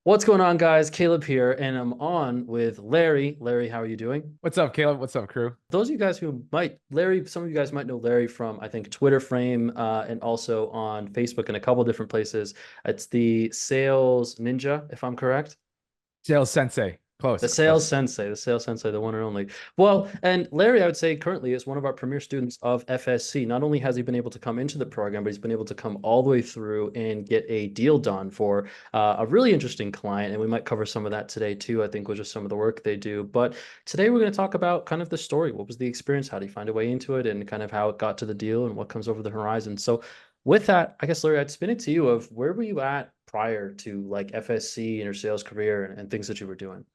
What's going on, guys? Caleb here, and I'm on with Larry. Larry, how are you doing? What's up, Caleb? What's up, crew? Those of you guys who might, Larry, some of you guys might know Larry from, I think, Twitter Frame, and also on Facebook and a couple different places. It's the Sales Ninja, if I'm correct. Sales Sensei. The Close, sales close. sensei, the sales sensei, the one and only. Well, and Larry, I would say currently is one of our premier students of FSC. Not only has he been able to come into the program, but he's been able to come all the way through and get a deal done for a really interesting client. And we might cover some of that today too, I think, was just some of the work they do. But today we're going to talk about kind of the story. What was the experience? How do you find a way into it? And kind of how it got to the deal and what comes over the horizon. So with that, I guess, Larry, I'd spin it to you of where were you at prior to like FSC and your sales career and things that you were doing?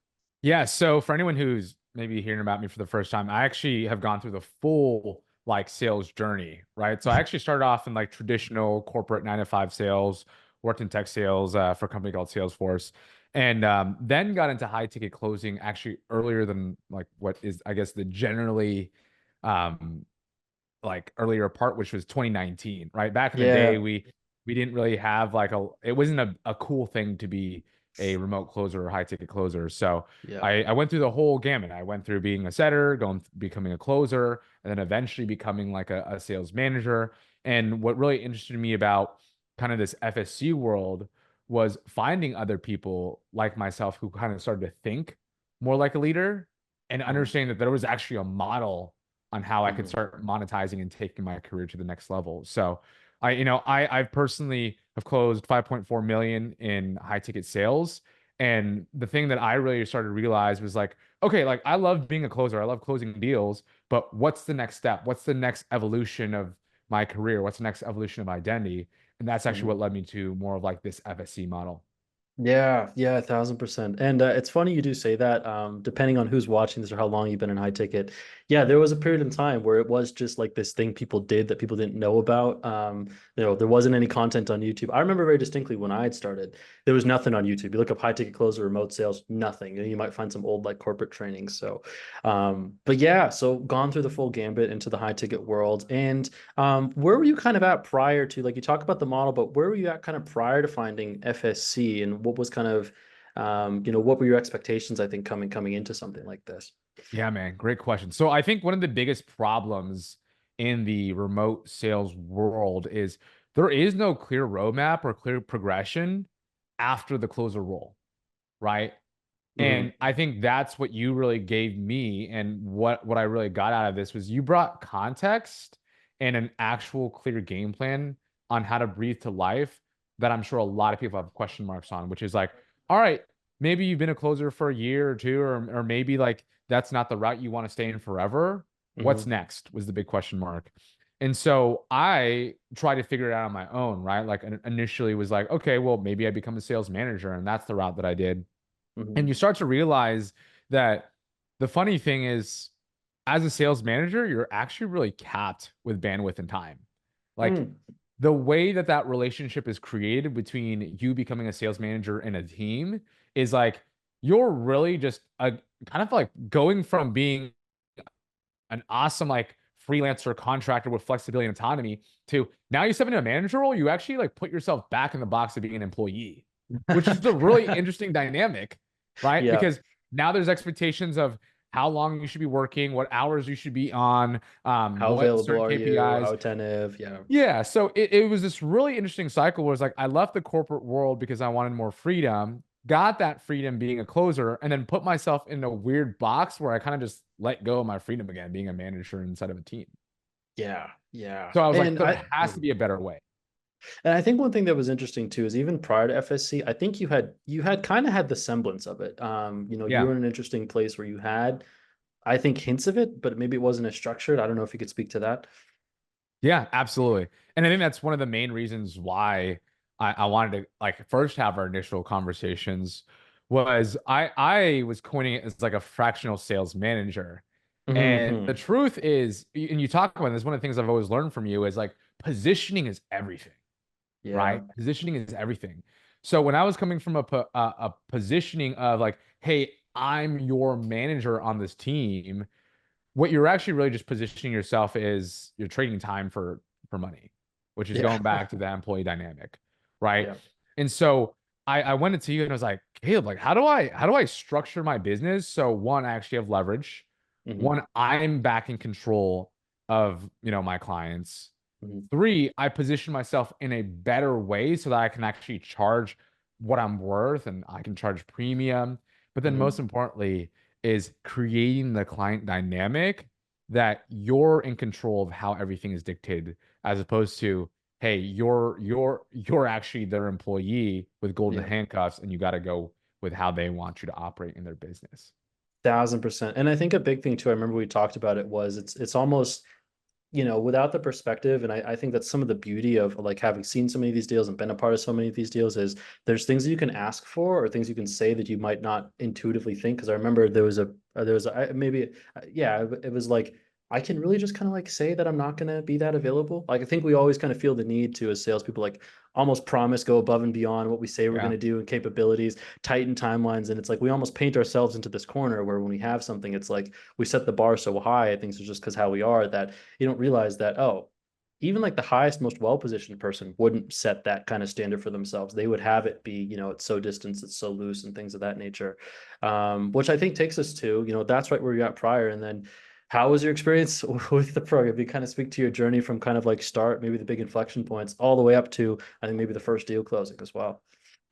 Yeah, so for anyone who's maybe hearing about me for the first time, I actually have gone through the full sales journey, right? So I actually started off in like traditional corporate 9 to 5 sales, worked in tech sales for a company called Salesforce, and then got into high ticket closing actually earlier than like what is I guess the generally um earlier part, which was 2019, right? Back in the day, Yeah. we didn't really have it wasn't a cool thing to be a remote closer or high ticket closer. So Yeah. I went through the whole gamut. I went through being a setter, becoming a closer, and then eventually becoming like a sales manager. And what really interested me about kind of this FSC world was finding other people like myself who kind of started to think more like a leader and Mhm. understanding that there was actually a model on how I could Mhm. start monetizing and taking my career to the next level. So I've personally have closed 5.4 million in high ticket sales. And the thing that I really started to realize was like, okay, like I love being a closer. I love closing deals, but what's the next step? What's the next evolution of my career? What's the next evolution of identity? And that's actually Mhm. what led me to more of like this FSC model. Yeah, yeah, 1,000%. And it's funny you do say that. Depending on who's watching this or how long you've been in high ticket, yeah, there was a period in time where it was just like this thing people did that people didn't know about. There wasn't any content on YouTube. I remember very distinctly when I had started, there was nothing on YouTube. You look up high ticket closer, remote sales, nothing. You might find some old like corporate training. So, but yeah, so gone through the full gambit into the high ticket world. And where were you kind of at prior to, like you talk about the model, but where were you at kind of prior to finding FSC and what was kind of, what were your expectations, I think, coming into something like this? Yeah, man, great question. So I think one of the biggest problems in the remote sales world is there is no clear roadmap or clear progression after the closer role, right? And Hmm. I think that's what you really gave me, and what I really got out of this was you brought context and an actual clear game plan on how to breathe to life that I'm sure a lot of people have question marks on, which is like, all right, maybe you've been a closer for a year or two, or maybe like that's not the route you want to stay in forever. What's Hmm. next was the big question mark. And so I tried to figure it out on my own, right? Like initially was like, okay, well, maybe I become a sales manager, and that's the route that I did. And you Hmm. start to realize that the funny thing is, as a sales manager, you're actually really capped with bandwidth and time. Like Mm. the way that that relationship is created between you becoming a sales manager and a team is like you're really just a kind of like going from being an awesome like freelancer contractor with flexibility and autonomy to now you step into a manager role, you actually like put yourself back in the box of being an employee, which is a really interesting dynamic, right? Yeah. Because now there's expectations of how long you should be working, what hours you should be on, How what available certain are you? How KPIs. attentive? Yeah. Yeah, so it was this really interesting cycle where it's like I left the corporate world because I wanted more freedom, got that freedom being a closer, and then put myself in a weird box where I kind of just let go of my freedom again, being a manager inside of a team. Yeah. Yeah. So I was like, And there has to be a better way. and I think one thing that was interesting too is even prior to FSC, I think you had kind of had the semblance of it. You Yeah. were in an interesting place where you had, I think, hints of it, but maybe it wasn't as structured. I don't know if you could speak to that. Yeah, absolutely. And I think that's one of the main reasons why I wanted to like first have our initial conversations was I was coining it as like a fractional sales manager. And the Hmm. truth is, and you talk about this, one of the things I've always learned from you is like positioning is everything, Yeah. right? Positioning is everything. So when I was coming from a positioning of like, hey, I'm your manager on this team, what you're actually really just positioning yourself is you're trading time for money, which is Yeah. going back to that employee dynamic, right? Yeah. And so I went into you and I was like, Caleb, like how do I structure my business so one, I actually have leverage. Hmm. One, I'm back in control of, my clients. Hmm. Three, I position myself in a better way so that I can actually charge what I'm worth and I can charge premium. But then most Hmm. importantly is creating the client dynamic that you're in control of how everything is dictated, as opposed to, hey, you're actually their employee with golden Yeah. handcuffs and you got to go with how they want you to operate in their business. 1000%. And I think a big thing too, I remember we talked about it, was it's almost, without the perspective, and I think that's some of the beauty of like having seen so many of these deals and been a part of so many of these deals, is there's things that you can ask for or things you can say that you might not intuitively think. Because I remember maybe, yeah, it was like, I can really just kind of like say that I'm not going to be that available. Like, I think we always kind of feel the need to, as salespeople, like almost promise, go above and beyond what we say we're going Yeah. to do, and capabilities, tighten timelines. And it's like we almost paint ourselves into this corner where when we have something, it's like we set the bar so high. I think it's just because how we are, that you don't realize that, oh, even like the highest, most well-positioned person wouldn't set that kind of standard for themselves. They would have it be, it's so distance, it's so loose, and things of that nature. Which I think takes us to, that's right where you got prior. And then how was your experience with the program? You kind of speak to your journey from kind of like start, maybe the big inflection points, all the way up to, I think, maybe the first deal closing as well.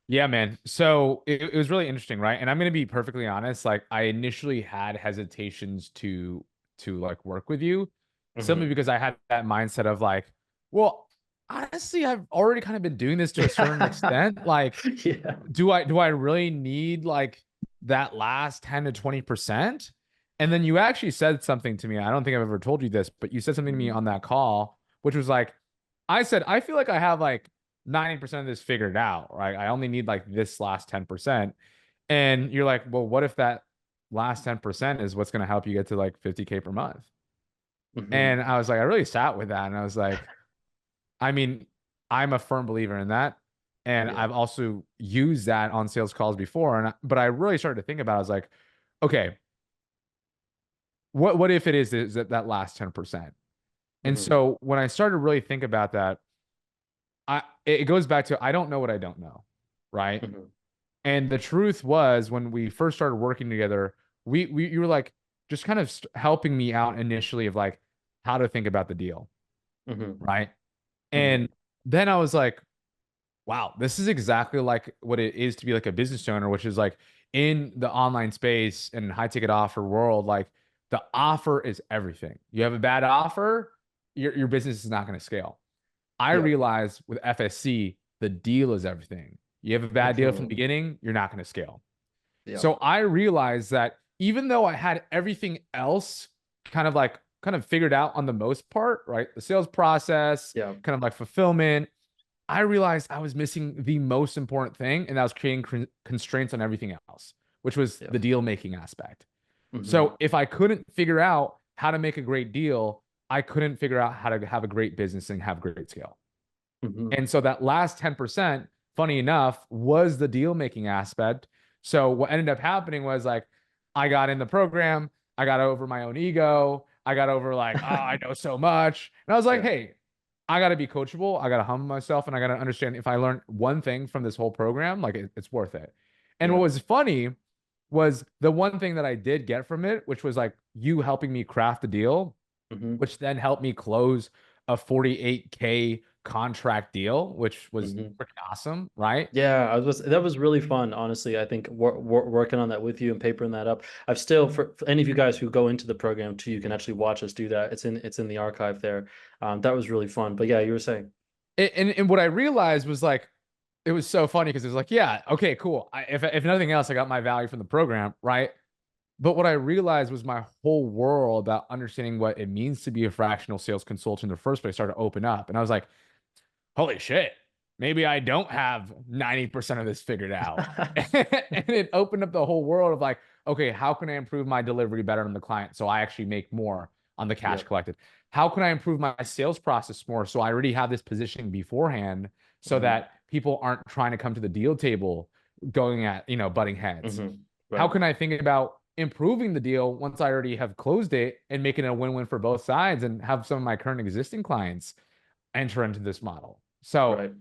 Yeah, man. So it was really interesting, right? And I'm gonna be perfectly honest. Like I initially had hesitations to like work with you, simply Hmm. because I had that mindset of like, well, honestly, I've already kind of been doing this to a certain extent. Like, Yeah. do I really need like that last 10 to 20%? And then you actually said something to me. I don't think I've ever told you this, but you said something to me Hmm. on that call, which was like, I said, I feel like I have like 90% of this figured out, right? I only need like this last 10%. And you're like, well, what if that last 10% is what's going to help you get to like 50K per month? Hmm. And I was like, I really sat with that. And I was like, I mean, I'm a firm believer in that. And Yeah. I've also used that on sales calls before. But I really started to think about it. I was like, okay, what if it is that last 10%? And Hmm. so when I started to really think about that, it goes back to I don't know what I don't know, right? Hmm. And the truth was, when we first started working together, you were like just kind of helping me out initially of like how to think about the deal, Hmm. right? Hmm. And then I was like, wow, this is exactly like what it is to be like a business owner, which is like in the online space and high ticket offer world, like the offer is everything. You have a bad offer, your business is not going to scale. I Yep. realized with FSC, the deal is everything. You have a bad deal from the Hmm. beginning, you're not going to scale. Yep. So I realized that even though I had everything else kind of figured out on the most part, right? The sales process, Yep. kind of like fulfillment, I realized I was missing the most important thing, and that was creating constraints on everything else, which was Yep. the deal making aspect. Hmm. So if I couldn't figure out how to make a great deal, I couldn't figure out how to have a great business and have great scale. Hmm. And so that last 10%, funny enough, was the deal making aspect. So what ended up happening was like I got in the program, I got over my own ego, I got over like, oh, I know so much. And I was like, Yeah. hey, I got to be coachable, I got to humble myself, and I got to understand if I learn one thing from this whole program, like it's worth it. And what Yeah. was funny was the one thing that I did get from it, which was like you helping me craft the deal, Hmm. which then helped me close a 48K contract deal, which was Hmm. freaking awesome, right? Yeah, that was really fun, honestly. I think working on that with you and papering that up. I've still, for any of you guys who go into the program too, you can actually watch us do that. It's in the archive there. That was really fun. But yeah, you were saying. And what I realized was like, it was so funny because it was like, yeah, okay, cool. If nothing else, I got my value from the program, right? But what I realized was my whole world about understanding what it means to be a fractional sales consultant in the first place started to open up. And I was like, holy shit, maybe I don't have 90% of this figured out. And it opened up the whole world of like, okay, how can I improve my delivery better on the client so I actually make more on the cash Yep. collected? How can I improve my sales process more so I already have this positioning beforehand so Hmm. that people aren't trying to come to the deal table going at, butting heads? Hmm. How Right. can I think about improving the deal once I already have closed it and making it a win-win for both sides and have some of my current existing clients enter into this model? So Right.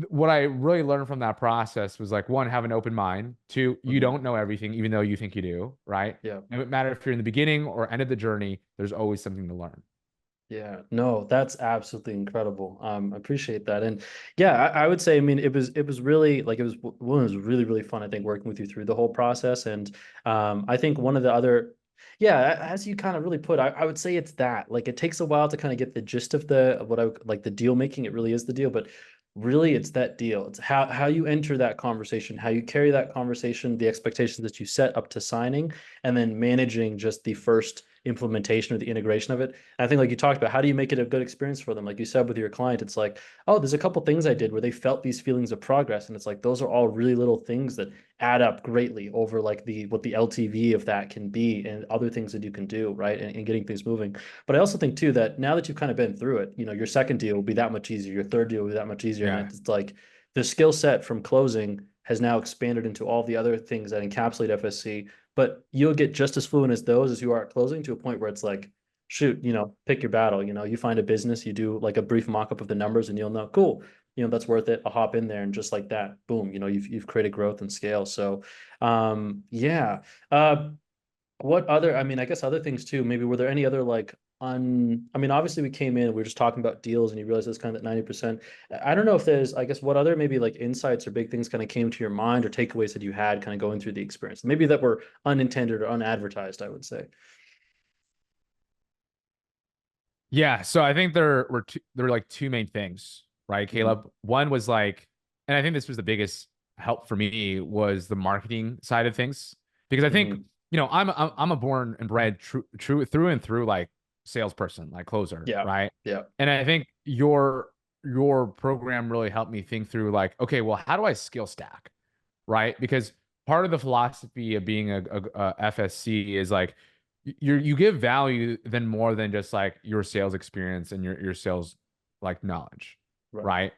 what I really learned from that process was like, one, have an open mind. Two, you Hmm. don't know everything, even though you think you do, right? Yeah. No matter if you're in the beginning or end of the journey, there's always something to learn. Yeah, no, that's absolutely incredible. I appreciate that. And yeah, I would say, I mean, it was really like one, it was really, really fun, I think, working with you through the whole process. And I think one of the other, yeah, as you kind of really put, I would say it's that. Like it takes a while to kind of get the gist of the of what I like the deal making. It really is the deal, but really it's that deal. It's how you enter that conversation, how you carry that conversation, the expectations that you set up to signing, and then managing just the first implementation or the integration of it. I think like you talked about, how do you make it a good experience for them? Like you said with your client, it's like, oh, there's a couple things I did where they felt these feelings of progress. And it's like those are all really little things that add up greatly over like the what the LTV of that can be and other things that you can do, right? And getting things moving. But I also think too that now that you've kind of been through it, your second deal will be that much easier, your third deal will be that much easier. And Yeah. it's like the skill set from closing has now expanded into all the other things that encapsulate FSC, but you'll get just as fluent as those as you are at closing to a point where it's like, shoot, pick your battle. You find a business, you do like a brief mock-up of the numbers and you'll know, cool, that's worth it. I'll hop in there and just like that, boom, you've created growth and scale. So yeah. What other, I mean, I guess other things too, maybe were there any other like I mean, obviously we came in, we were just talking about deals and you realize it's kind of that 90%. I don't know if there's, I guess, what other maybe like insights or big things kind of came to your mind or takeaways that you had kind of going through the experience, maybe that were unintended or unadvertised, I would say. Yeah, so I think there were like two main things, right, Hmm. Caleb? One was like, and I think this was the biggest help for me was the marketing side of things because I think, Hmm. I'm a born and bred true through and through like salesperson, like closer, Yeah. right? Yeah. And I think your program really helped me think through like, okay, well, how do I skill stack, right? Because part of the philosophy of being a FSC is like you give value then more than just like your sales experience and your sales like knowledge, Right. right?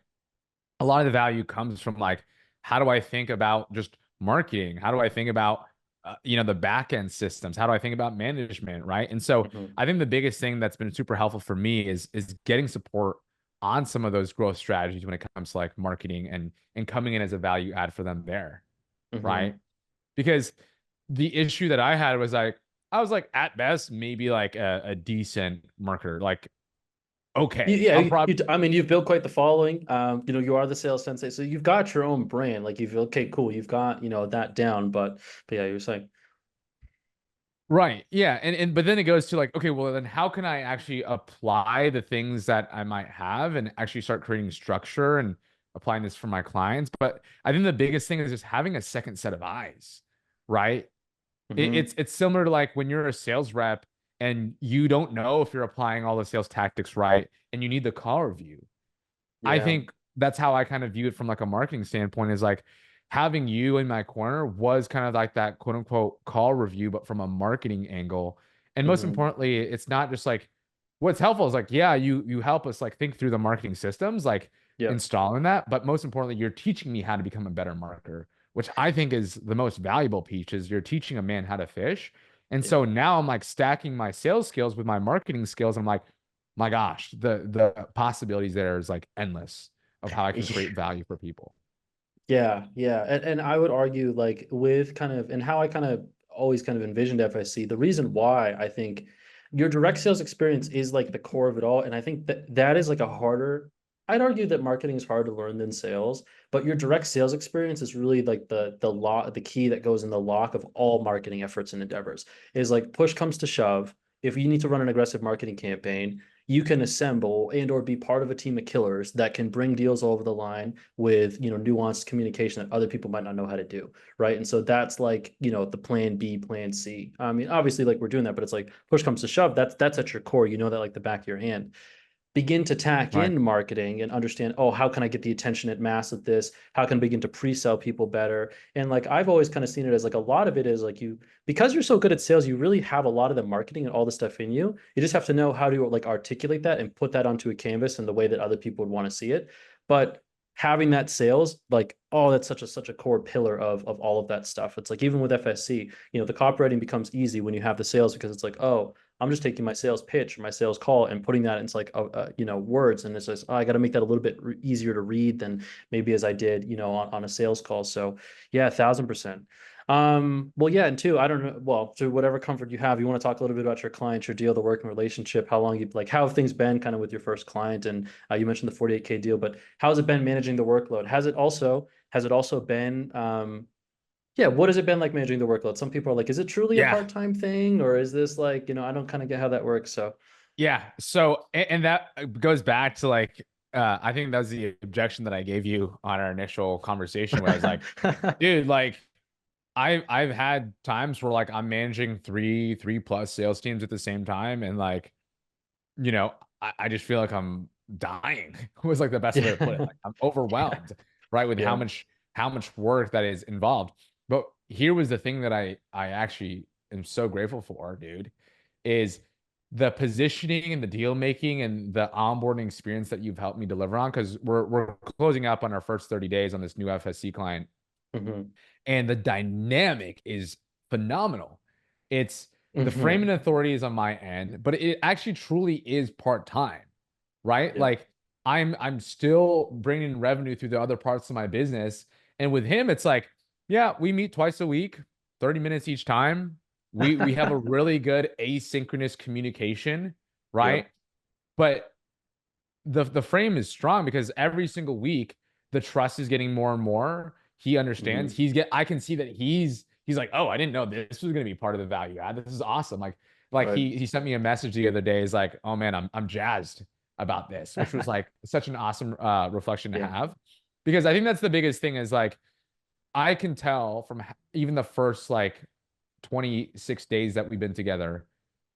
A lot of the value comes from like how do I think about just marketing? How do I think about the back end systems? How do I think about management, right? And so Hmm. I think the biggest thing that's been super helpful for me is getting support on some of those growth strategies when it comes to like marketing and coming in as a value add for them there, right? Hmm. Because the issue that I had was like I was like at best maybe like a decent marketer, like okay, Yeah, I'm probably I mean, you've built quite the following. You are the sales sensei, so you've got your own brand. Like, you've okay, cool, you've got that down. But yeah, you were saying. right. Yeah. And but then it goes to like, okay, well then how can I actually apply the things that I might have and actually start creating structure and applying this for my clients? But I think the biggest thing is just having a second set of eyes, right? Hmm. It's similar to like when you're a sales rep and you don't know if you're applying all the sales tactics right and you need the call review. I Yeah. think that's how I kind of view it from like a marketing standpoint is like having you in my corner was kind of like that quote unquote call review, but from a marketing angle. And most Hmm. importantly, it's not just like what's helpful is like, yeah, you help us like think through the marketing systems, like Yep. installing that. But most importantly, you're teaching me how to become a better marketer, which I think is the most valuable piece is you're teaching a man how to fish. And Yeah. so now I'm like stacking my sales skills with my marketing skills. I'm like, my gosh, the possibilities there is like endless of how I can create value for people. Yeah, yeah. And I would argue like with kind of and how I kind of always kind of envisioned FIC, the reason why I think your direct sales experience is like the core of it all. And I think that is like a harder, I'd argue that marketing is harder to learn than sales, but your direct sales experience is really like the key that goes in the lock of all marketing efforts and endeavors. Is like push comes to shove. If you need to run an aggressive marketing campaign, you can assemble and or be part of a team of killers that can bring deals over the line with nuanced communication that other people might not know how to do, right? And so that's like the plan B, plan C. I mean, obviously, like we're doing that, but it's like push comes to shove, that's at your core, that like the back of your hand. Begin to tack Right. in marketing and understand, oh, how can I get the attention at mass of this? How can I begin to pre-sell people better? And like I've always kind of seen it as like a lot of it is like because you're so good at sales, you really have a lot of the marketing and all the stuff in you. You just have to know how to like articulate that and put that onto a canvas in the way that other people would want to see it. But having that sales, like, oh, that's such a core pillar of all of that stuff. It's like even with FSC, the copywriting becomes easy when you have the sales because it's like, oh, I'm just taking my sales pitch or my sales call and putting that into like words, and it's just, oh, I got to make that a little bit easier to read than maybe as I did, on a sales call. So yeah, 1,000%. Well, yeah, and two, I don't know. Well, to whatever comfort you have, you want to talk a little bit about your client, your deal, the working relationship, how long you like, how have things been kind of with your first client, and you mentioned the 48K deal, but how has it been managing the workload? Has it also been yeah, what has it been like managing the workload? Some people are like, is it truly a Yeah. part-time thing, or is this like, I don't kind of get how that works. So Yeah. So, and that goes back to like, I think that was the objection that I gave you on our initial conversation where I was like, dude, like I've had times where like I'm managing three plus sales teams at the same time. And like, I just feel like I'm dying was like the best way to put it. yeah, Like I'm overwhelmed, right? With yeah. how much work that is involved. But here was the thing that I actually am so grateful for, dude, is the positioning and the deal making and the onboarding experience that you've helped me deliver on. Cause we're closing up on our first 30 days on this new FSC client. Hmm. And the dynamic is phenomenal. It's the Hmm. framing authority is on my end, but it actually truly is part-time, right? Yeah. Like I'm still bringing revenue through the other parts of my business. And with him, it's like, yeah, we meet twice a week, 30 minutes each time. We have a really good asynchronous communication, right? Yep. But the frame is strong because every single week the trust is getting more and more. He understands. Hmm. I can see that he's like, oh, I didn't know this was gonna be part of the value add. This is awesome. Like Right. he sent me a message the other day. He's like, oh man, I'm jazzed about this, which was like such an awesome reflection to Yeah. have. Because I think that's the biggest thing is like I can tell from even the first like 26 days that we've been together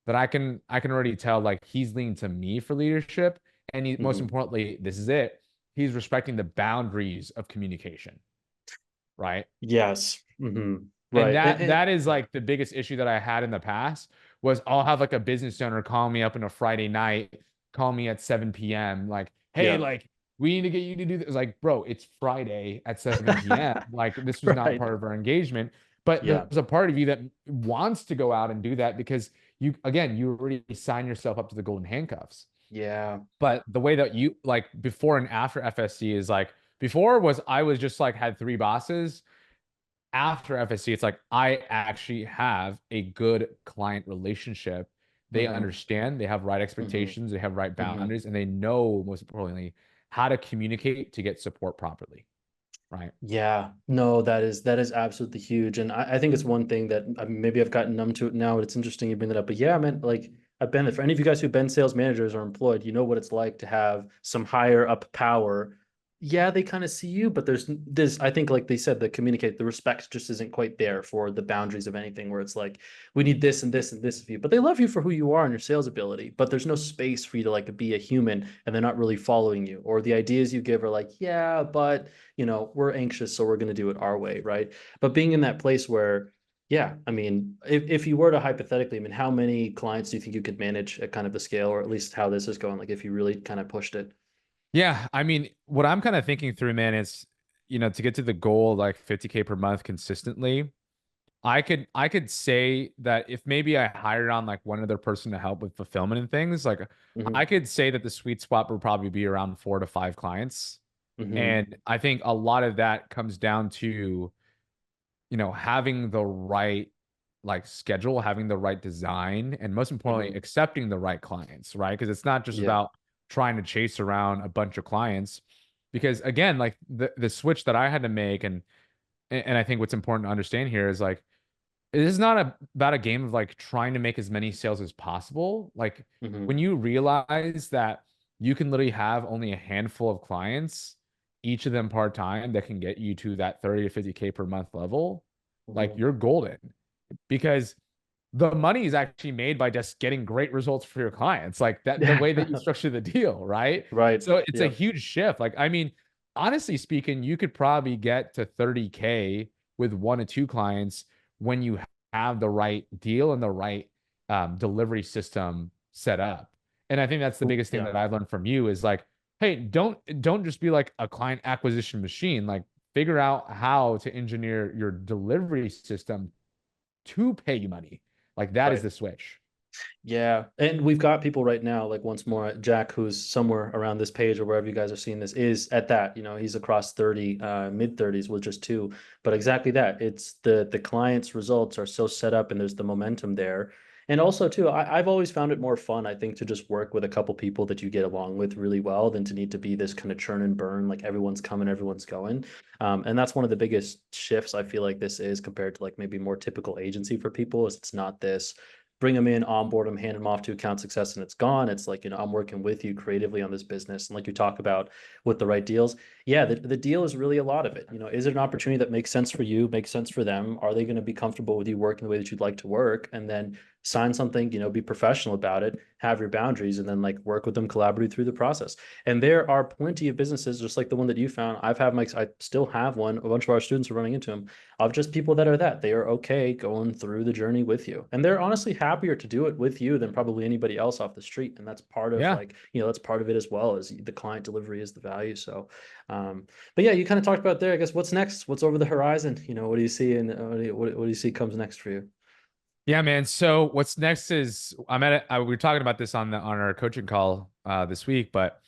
that I can already tell like he's leaning to me for leadership. And most Hmm. importantly, this is it. He's respecting the boundaries of communication, right? Yes. And Right. that is like the biggest issue that I had in the past was I'll have like a business owner call me up on a Friday night, call me at 7 p.m. like, hey, Yeah. like we need to get you to do this. Like, bro, it's Friday at 7 p.m. Like this was not Right. part of our engagement. But Yeah. there's a part of you that wants to go out and do that because you already sign yourself up to the golden handcuffs. Yeah. But the way that you like before and after FSC is like before was I was just like had three bosses. After FSC, it's like I actually have a good client relationship. They Hmm. understand, they have right Hmm. expectations, they have right Hmm. boundaries, and they know most importantly how to communicate to get support properly. Right. Yeah, no, that is absolutely huge, and I think it's one thing that maybe I've gotten numb to it now. But it's interesting you bring that up. But yeah, man, like I've been for any of you guys who've been sales managers or employed, you know what it's like to have some higher up power. Yeah, they kind of see you, but there's I think like they said, the respect just isn't quite there for the boundaries of anything. Where it's like we need this and this and this of you, but they love you for who you are and your sales ability. But there's no space for you to like be a human, and they're not really following you, or the ideas you give are like, yeah, but we're anxious, so we're going to do it our way, right? But being in that place where, yeah, I mean, if you were to hypothetically, I mean, how many clients do you think you could manage at kind of the scale, or at least how this is going, like if you really kind of pushed it? Yeah, I mean, what I'm kind of thinking through, man, is to get to the goal like 50K per month consistently. I could say that if maybe I hired on like one other person to help with fulfillment and things, like I Hmm. could say that the sweet spot would probably be around 4 to 5 clients. Hmm. And I think a lot of that comes down to, having the right like schedule, having the right design, and most importantly, Hmm. accepting the right clients, right? Because it's not just Yeah. about trying to chase around a bunch of clients. Because again, like the switch that I had to make, and I think what's important to understand here is like it is not about a game of like trying to make as many sales as possible. Like Hmm. when you realize that you can literally have only a handful of clients, each of them part time, that can get you to that 30 to 50K per month level, like Hmm. you're golden because the money is actually made by just getting great results for your clients, like that the Yeah. way that you structure the deal, right? Right. So it's a Yep. huge shift. Like, I mean, honestly speaking, you could probably get to 30K with one or two clients when you have the right deal and the right delivery system set up. And I think that's the biggest thing Yeah. that I've learned from you is like, hey, don't just be like a client acquisition machine. Like, figure out how to engineer your delivery system to pay you money. Like that is Right. the switch. Yeah, and we've got people right now, like once more, Jack, who's somewhere around this page or wherever you guys are seeing this, is at that. He's across 30, mid 30s with just two. But exactly that. It's the client's results are so set up and there's the momentum there. And also too, I've always found it more fun, I think, to just work with a couple people that you get along with really well than to need to be this kind of churn and burn, like everyone's coming, everyone's going. And that's one of the biggest shifts I feel like this is compared to like maybe more typical agency for people, is it's not this bring them in, onboard them, hand them off to account success, and it's gone. It's like, I'm working with you creatively on this business. And like you talk about with the right deals, yeah, the deal is really a lot of it. Is it an opportunity that makes sense for you, makes sense for them? Are they going to be comfortable with you working the way that you'd like to work? And then sign something, be professional about it, have your boundaries, and then like work with them, collaborate through the process. And there are plenty of businesses, just like the one that you found. I still have one. A bunch of our students are running into them of just people that are that they are okay going through the journey with you, and they're honestly happier to do it with you than probably anybody else off the street. And that's part of Yeah. like, that's part of it as well, as the client delivery is the value. So but yeah, you kind of talked about there, I guess. What's next? What's over the horizon? What do you see, and what do you see comes next for you? Yeah, man. So what's next is we were talking about this on our coaching call this week, but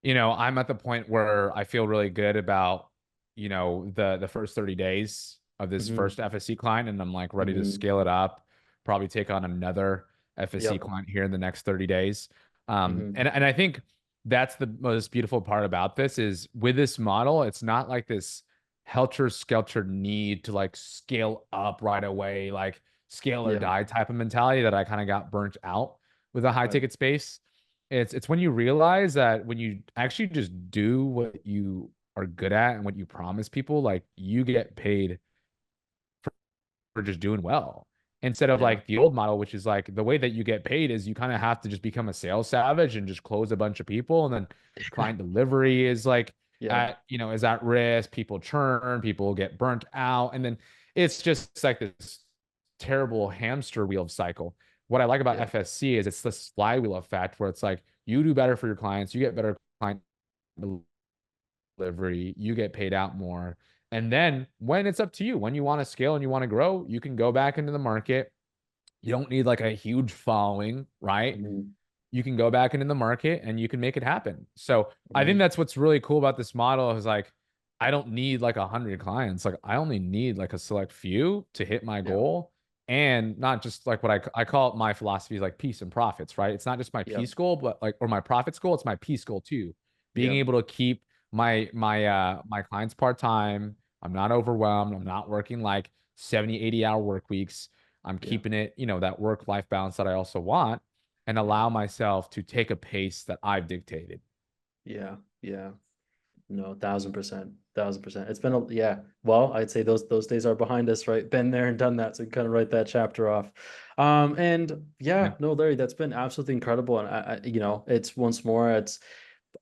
I'm at the point where I feel really good about, the first 30 days of this Hmm. first FSC client, and I'm like ready to Hmm. scale it up, probably take on another FSC Yep. client here in the next 30 days. Hmm. And I think that's the most beautiful part about this is with this model, it's not like this helter-skelter need to like scale up right away, like scale or Yeah. die type of mentality that I kind of got burnt out with a high Right. ticket space. It's when you realize that when you actually just do what you are good at and what you promise people, like you get paid for just doing well. Instead of Yeah. like the old model, which is like the way that you get paid is you kind of have to just become a sales savage and just close a bunch of people. And then client delivery is like Yeah. is at risk. People churn, people get burnt out. And then it's just like this terrible hamster wheel cycle. What I like about Yeah. FSC is it's this flywheel effect where it's like you do better for your clients, you get better client delivery, you get paid out more. And then when it's up to you, when you want to scale and you want to grow, you can go back into the market. You don't need like a huge following, right? Hmm. You can go back into the market and you can make it happen. So I think Hmm. that's what's really cool about this model is like, I don't need like 100 clients. Like I only need like a select few to hit my Yeah. goal. And not just like what I call it, my philosophy is like peace and profits, right? It's not just my Yeah. peace goal, but like, or my profits goal. It's my peace goal too. Being Yeah. able to keep my clients part-time. I'm not overwhelmed. I'm not working like 70, 80 hour work weeks. I'm Yeah. keeping it, that work-life balance that I also want and Yeah. allow myself to take a pace that I've dictated. Yeah. Yeah. No, 1,000%, 1,000%. It's been yeah. Well, I'd say those days are behind us, right? Been there and done that, so you kind of write that chapter off. And yeah, Yeah. no, Larry, that's been absolutely incredible. And it's once more,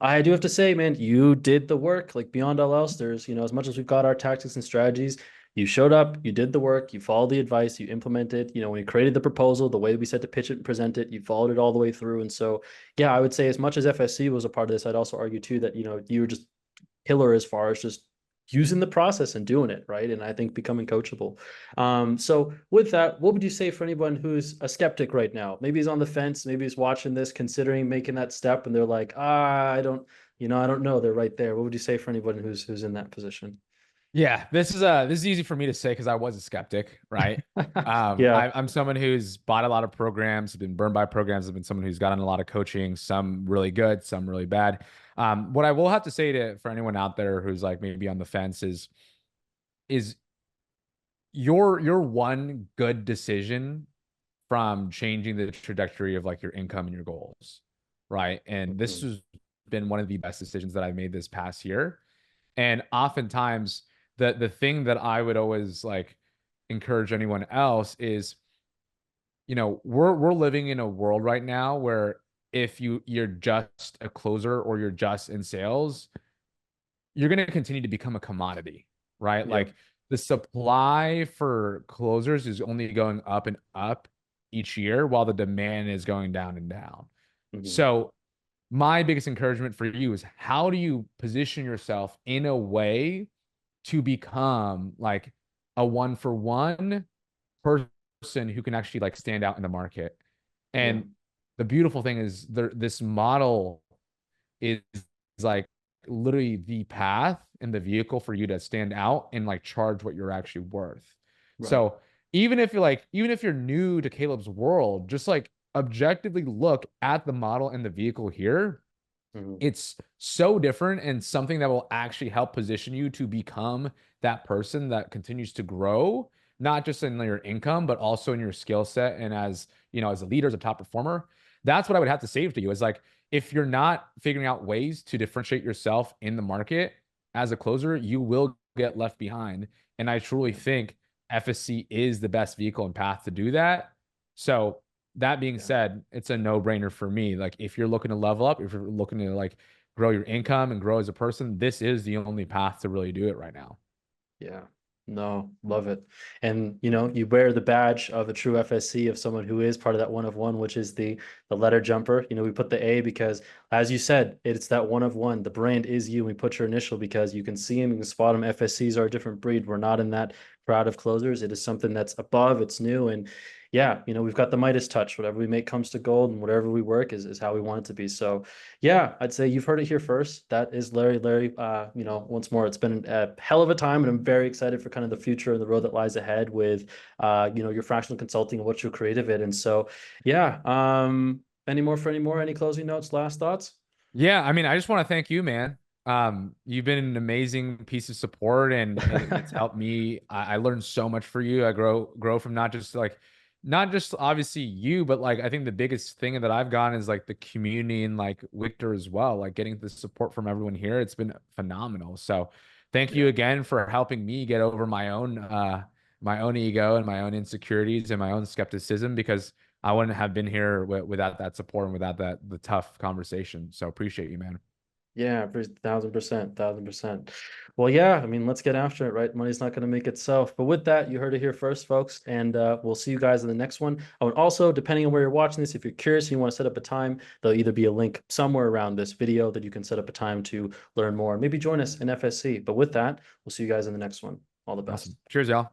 I do have to say, man, you did the work. Like beyond all else, there's, as much as we've got our tactics and strategies, you showed up, you did the work, you followed the advice, you implemented, when you created the proposal, the way we said to pitch it and present it, you followed it all the way through. And so, yeah, I would say as much as FSC was a part of this, I'd also argue too that, you were just killer as far as just using the process and doing it, right? And I think becoming coachable. So with that, what would you say for anyone who's a skeptic right now? Maybe he's on the fence, maybe he's watching this, considering making that step, and they're like, I don't know. They're right there. What would you say for anyone who's in that position? Yeah, this is easy for me to say because I was a skeptic, right? Yeah. I'm someone who's bought a lot of programs, been burned by programs, I've been someone who's gotten a lot of coaching, some really good, some really bad. What I will have to say to for anyone out there who's like maybe on the fence is your one good decision from changing the trajectory of like your income and your goals, right? And this Mhm. has been one of the best decisions that I made this past year. And oftentimes, the thing that I would always like encourage anyone else is, we're living in a world right now where if you're just a closer or you're just in sales, you're going to continue to become a commodity, right? Yep. Like the supply for closers is only going up and up each year while the demand is going down and down. Mhm. So, my biggest encouragement for you is how do you position yourself in a way to become like a one for one person who can actually like stand out in the market? Yeah. And the beautiful thing is this model is like literally the path and the vehicle for you to stand out and like charge what you're actually worth. Right. So even if you're new to Caleb's world, just like objectively look at the model and the vehicle here. Mhm. It's so different and something that will actually help position you to become that person that continues to grow, not just in your income, but also in your skill set and as, as a leader, as a top performer. That's what I would have to say to you is like, if you're not figuring out ways to differentiate yourself in the market as a closer, you will get left behind. And I truly Yeah. think FSC is the best vehicle and path to do that. So that being Yeah. said, it's a no-brainer for me. Like if you're looking to level up, if you're looking to like grow your income and grow as a person, this is the only path to really do it right now. Yeah. No, love it. And you wear the badge of a true FSC of someone who is part of that one of one, which is the letter jumper. We put the A because as you said, it's that one of one. The brand is you. We put your initial because you can see them, you can spot them. FSCs are a different breed. We're not in that crowd of closers. It is something that's above, it's new. And yeah, we've got the Midas touch. Whatever we make comes to gold, and whatever we work is how we want it to be. So yeah, I'd say you've heard it here first. That is Larry. Larry, once more, it's been a hell of a time, and I'm very excited for kind of the future and the road that lies ahead with, your fractional consulting and what you'll create of it. And so, yeah, any more, any closing notes, last thoughts? Yeah, I mean, I just want to thank you, man. You've been an amazing piece of support and it's helped me. I learned so much for you. I grow from not just obviously you, but like I think the biggest thing that I've gotten is like the community and like Victor as well. Like getting the support from everyone here. It's been phenomenal. So thank you Yeah. again for helping me get over my own ego and my own insecurities and my own skepticism because I wouldn't have been here without that support and without the tough conversation. So appreciate you, man. Yeah, 1000%, 1000%. Well, yeah, I mean, let's get after it, right? Money's not going to make itself. But with that, you heard it here first, folks. And we'll see you guys in the next one. Oh, and also, depending on where you're watching this, if you're curious and you want to set up a time, there'll either be a link somewhere around this video that you can set up a time to learn more and maybe join us in FSC. But with that, we'll see you guys in the next one. All the best. Awesome. Cheers, y'all.